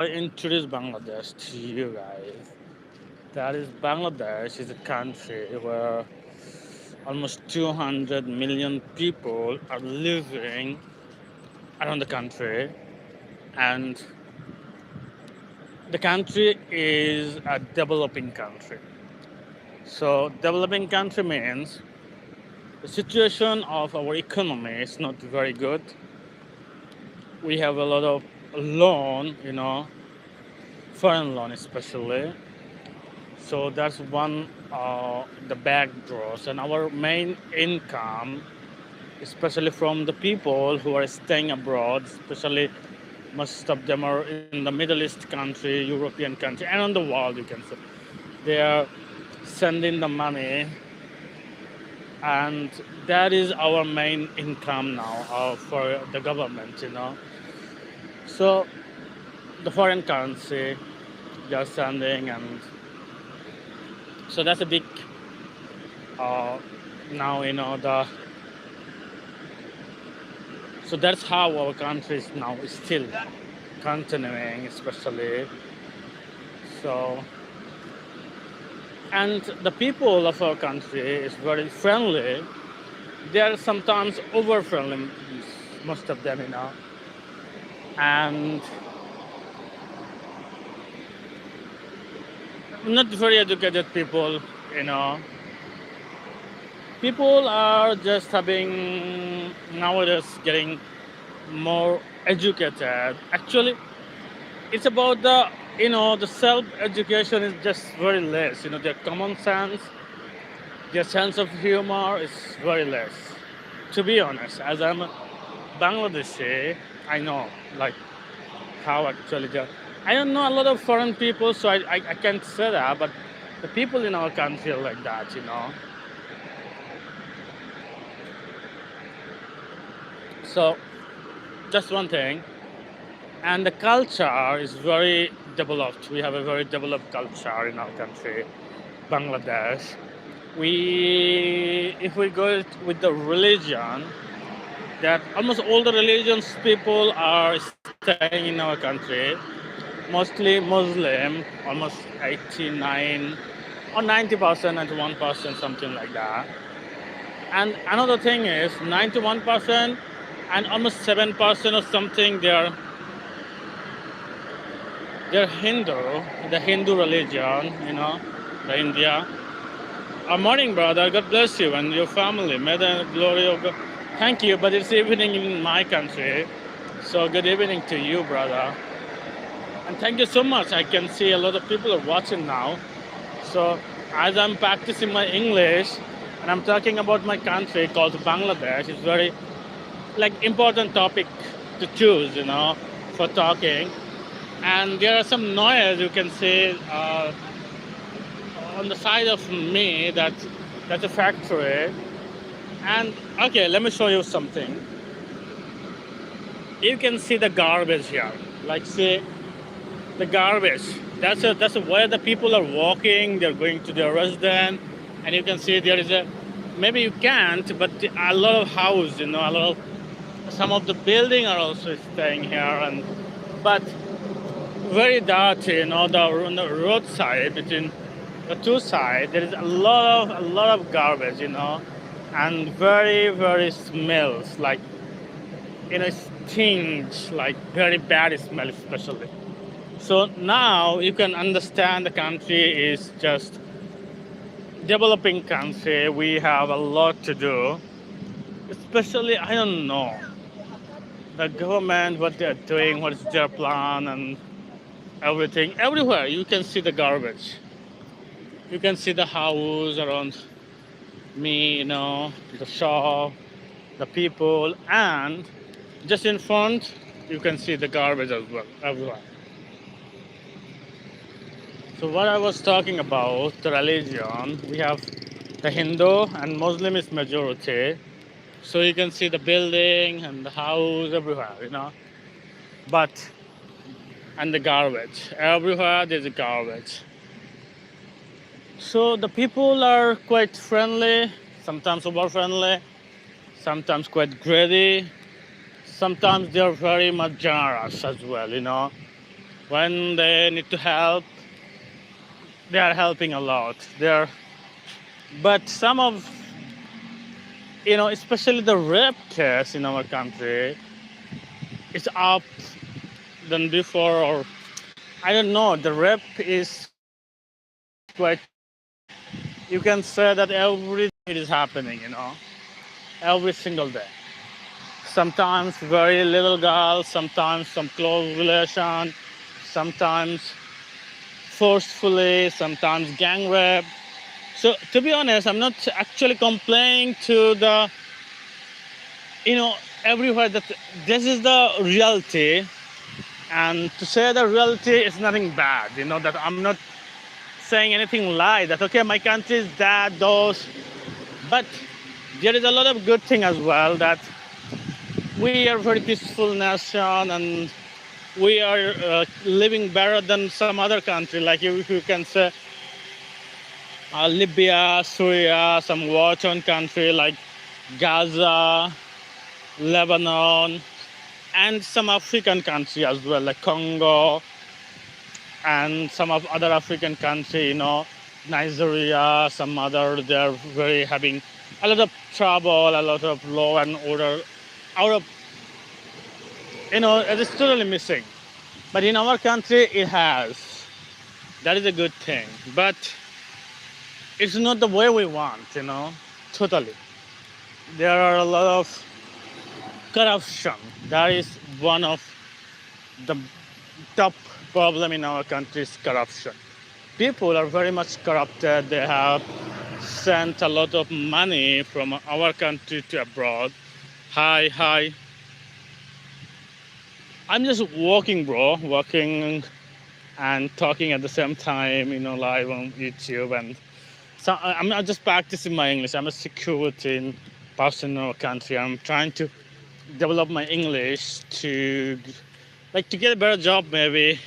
I introduce Bangladesh to you guys. That is, Bangladesh is a country where almost 200 million people are living around the country, and the country is a developing country. So, developing country means the situation of our economy is not very good. We have a lot of loan, foreign loan especially. So that's one the backdrops, and our main income, especially from the people who are staying abroad, especially most of them are in the Middle East country, European country, and on the world, you can say they are sending the money, and that is our main income now for the government. So the foreign currency they are sending, and so that's a big uh, now the so that's how our country is now still continuing, especially. So, and the people of our country is very friendly. They are sometimes over friendly, most of them. And not very educated people, you know. People are just having nowadays getting more educated. Actually, it's about the self education is just very less. Their common sense, their sense of humor is very less. To be honest, as I'm a Bangladeshi, I know like how actually I don't know a lot of foreign people, so I can't say that, but the people in our country are like that. So just one thing, and the culture is very developed. We have a very developed culture in our country, Bangladesh. If we go with the religion, that almost all the religions people are staying in our country, mostly Muslim, almost 89 or 90%, 91%, something like that. And another thing is 91% and almost 7% or something they're Hindu, the Hindu religion, the India. Morning, brother. God bless you and your family. May the glory of God. Thank you, but it's evening in my country. So good evening to you, brother. And thank you so much. I can see a lot of people are watching now. So as I'm practicing my English and I'm talking about my country called Bangladesh, it's very important topic to choose, for talking. And there are some noise you can see on the side of me that's a factory. And okay, let me show you something. You can see the garbage here. Like see the garbage. That's where the people are walking. They're going to their residence, and you can see there is maybe you can't, but a lot of house. A lot of some of the building are also staying here, but very dirty. On the roadside between the two sides there is a lot of garbage. And very very smells like stinks like very bad smell especially. So now you can understand the country is just developing country. We have a lot to do, especially I don't know the government what they're doing, what is their plan and everything. Everywhere you can see the garbage. You can see the house around me, the shop, the people, and just in front you can see the garbage as well everywhere. So what I was talking about, the religion, we have the Hindu and Muslim is majority. So you can see the building and the house everywhere. But, and the garbage. Everywhere there's a garbage. So the people are quite friendly, sometimes over friendly, sometimes quite greedy, sometimes they're very much generous as well. When they need to help, they are helping a lot. But some of, especially the rape case in our country, is up than before, or I don't know. The rape is quite. You can say that every day it is happening. Every single day. Sometimes very little girls, sometimes some close relation, sometimes forcefully, sometimes gang rape. So to be honest, I'm not actually complaining to the, you know, everywhere that this is the reality. And to say the reality is nothing bad, that I'm not saying anything lie, that okay, my country is that, those. But there is a lot of good thing as well, that we are very peaceful nation, and we are living better than some other country, like if you can say Libya, Syria, some war-torn country like Gaza, Lebanon, and some African country as well, like Congo, and some of other African country, Nigeria, some other. They're very having a lot of trouble, a lot of law and order out of, it is totally missing. But in our country, it has. That is a good thing. But it's not the way we want, totally. There are a lot of corruption. That is one of the top problem in our country is corruption. People are very much corrupted. They have sent a lot of money from our country to abroad. Hi, hi. I'm just walking, bro, walking and talking at the same time, live on YouTube. And so I'm not just practicing my English. I'm a security person in our country. I'm trying to develop my English to get a better job, maybe.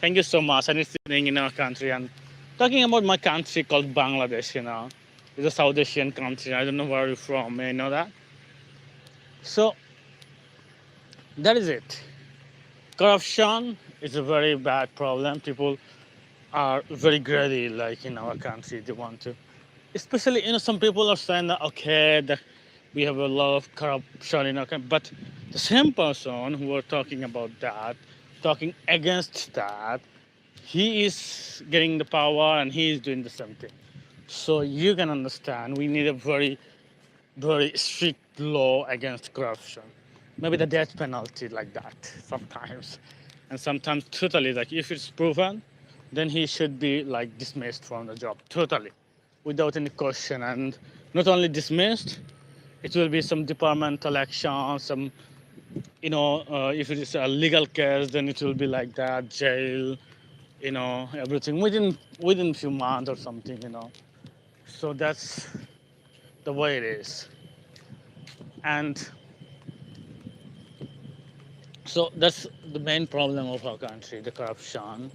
Thank you so much. And it's living in our country and talking about my country called Bangladesh. It's a South Asian country. I don't know where you're from. May I know that? So that is it. Corruption is a very bad problem. People are very greedy, like in our country. They want to, especially, some people are saying that okay, that we have a lot of corruption in our country, but the same person who are talking about that, talking against that, he is getting the power and he is doing the same thing. So you can understand we need a very, very strict law against corruption. Maybe the death penalty, like that, sometimes. And sometimes totally, like if it's proven, then he should be like dismissed from the job, totally, without any question. And not only dismissed, it will be some departmental action, some, if it is a legal case, then it will be like that, jail, everything within few months or something. So that's the way it is. And so that's the main problem of our country, the corruption.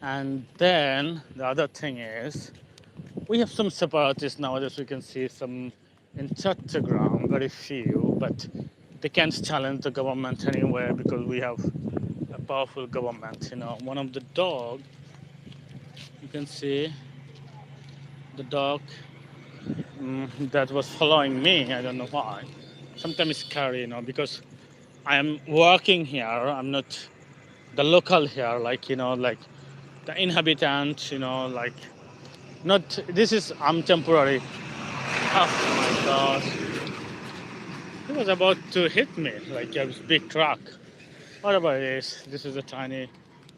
And then the other thing is we have some separatists nowadays. We can see some in Chattogram, very few, but they can't challenge the government anywhere because we have a powerful government. One of the dog, you can see the dog that was following me. I don't know why. Sometimes it's scary, because I am working here. I'm not the local here, like the inhabitant, like not. This is I'm temporary. Oh my gosh! He was about to hit me like a big truck. Whatever it is, this is a tiny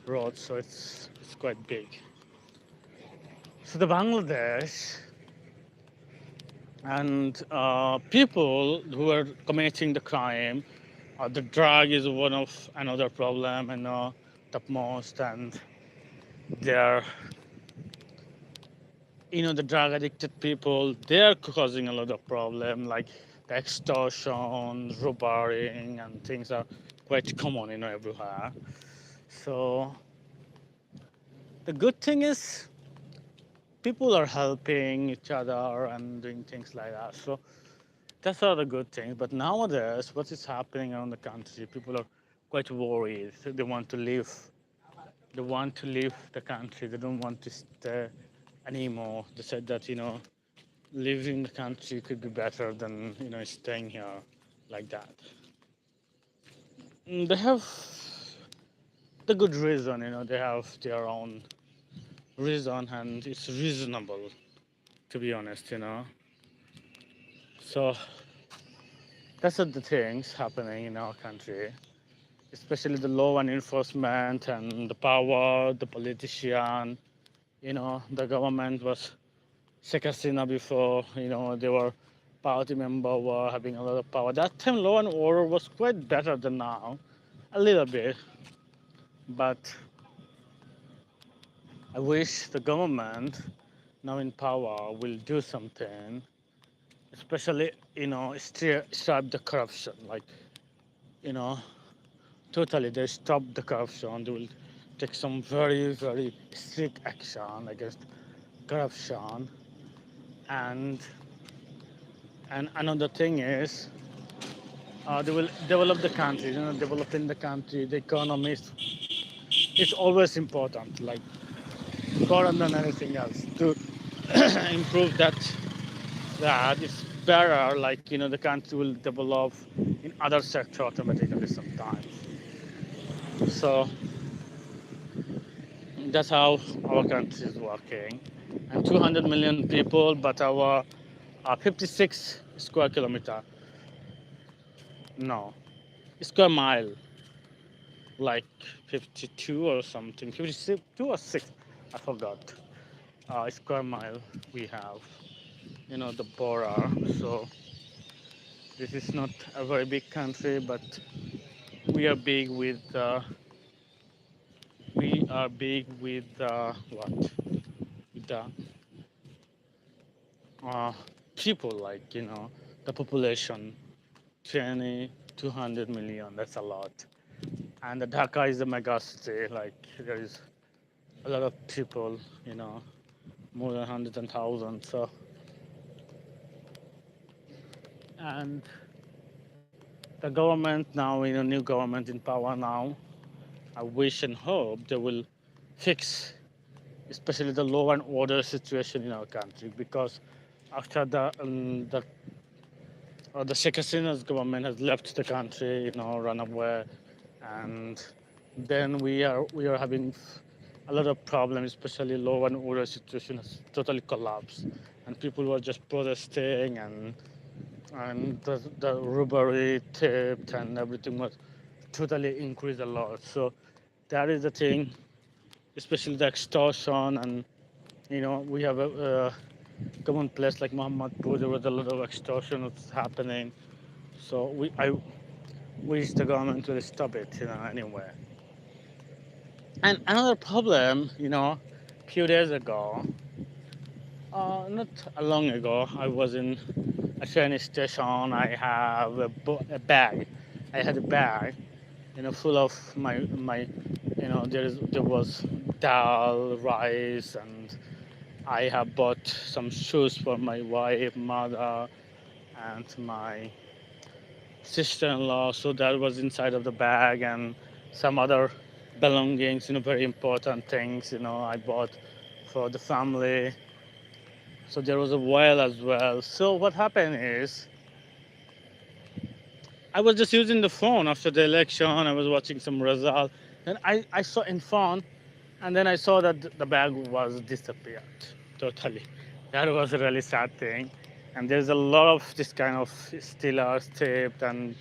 road, so it's quite big. So the Bangladesh and people who are committing the crime, the drug is one of another problem, topmost, and they're, the drug addicted people, they're causing a lot of problem, like the extortion, robbery, and things are quite common, everywhere. So the good thing is people are helping each other and doing things like that. So that's all the good things. But nowadays, what is happening around the country, people are quite worried. They want to live They want to leave the country. They don't want to stay anymore. They said that, living in the country could be better than, staying here like that. They have the good reason, they have their own reason, and it's reasonable, to be honest. So that's what the things happening in our country, especially the law and enforcement and the power, the politician. The government was Sheikh Hasina before. They were party member were having a lot of power. That time, law and order was quite better than now, a little bit. But I wish the government now in power will do something, especially stop the corruption. Like you know, totally they stop the corruption. They will take some very very strict action against corruption. And another thing is they will develop the country. Developing the country, the economy is always important. Like more than anything else to improve that it's better. Like the country will develop in other sector automatically sometimes. So that's how our country is working. And 200 million people, but our 56 square kilometer, no, square mile, like 52 or something, 52 or 6, I forgot. Square mile we have, the border. So this is not a very big country, but we are big with what? With the uh, people, like the population, 20, 200 million. That's a lot. And the Dhaka is a mega city. Like there is a lot of people, more than hundreds and thousands. So and the government now, new government in power now. I wish and hope they will fix, especially the law and order situation in our country, because after the Sheikh Hasina's government has left the country, run away, and then we are having a lot of problems, especially law and order situation has totally collapsed, and people were just protesting, and the robbery, theft, and everything was totally increased a lot. So that is the thing, especially the extortion, and we have a common place like Muhammadpur. There was a lot of extortion that's happening. So I wish the government will stop it, anyway. And another problem, few days ago, not long ago, I was in a train station. I have a bag. I had a bag, full of my, there was dal, rice, and I have bought some shoes for my wife, mother, and my sister-in-law. So that was inside of the bag, and some other belongings, very important things, I bought for the family. So there was a whale as well. So what happened is I was just using the phone after the election. I was watching some result, and I saw in phone, and then I saw that the bag was disappeared totally. That was a really sad thing. And there's a lot of this kind of stealers, theft, and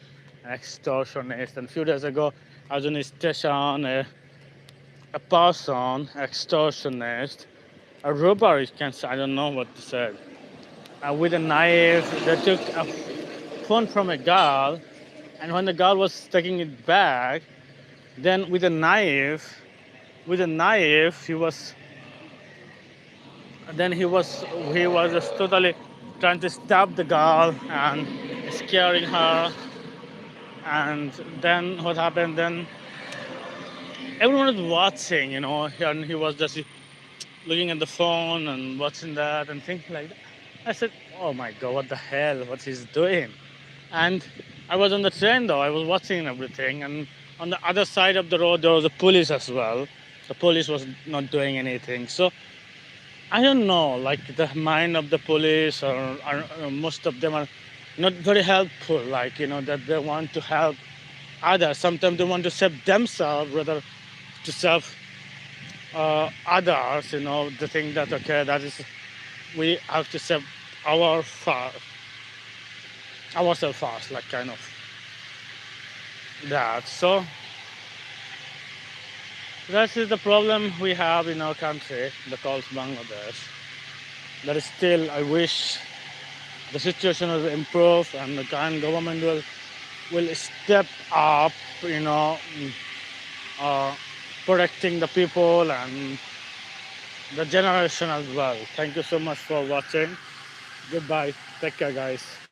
extortionists. And a few days ago, I was in a station, a person, extortionist, a robber, I don't know what to say, with a knife. They took a phone from a girl, and when the girl was taking it back, then with a knife, he was just totally trying to stab the girl and scaring her. And then what happened? Then everyone was watching, and he was just looking at the phone and watching that and things like that. I said, "Oh my God, what the hell? What he's doing?" And I was on the train though. I was watching everything, and on the other side of the road there was a police as well. The police was not doing anything. So I don't know, like the mind of the police, or most of them are not very helpful. Like that they want to help others. Sometimes they want to save themselves rather to save others. They think that okay, that is we have to save our ourselves first, like kind of that. So that is the problem we have in our country that calls Bangladesh. That is still, I wish the situation will improve and the current government will step up, uh, protecting the people and the generation as well. Thank you so much for watching. Goodbye. Take care, guys.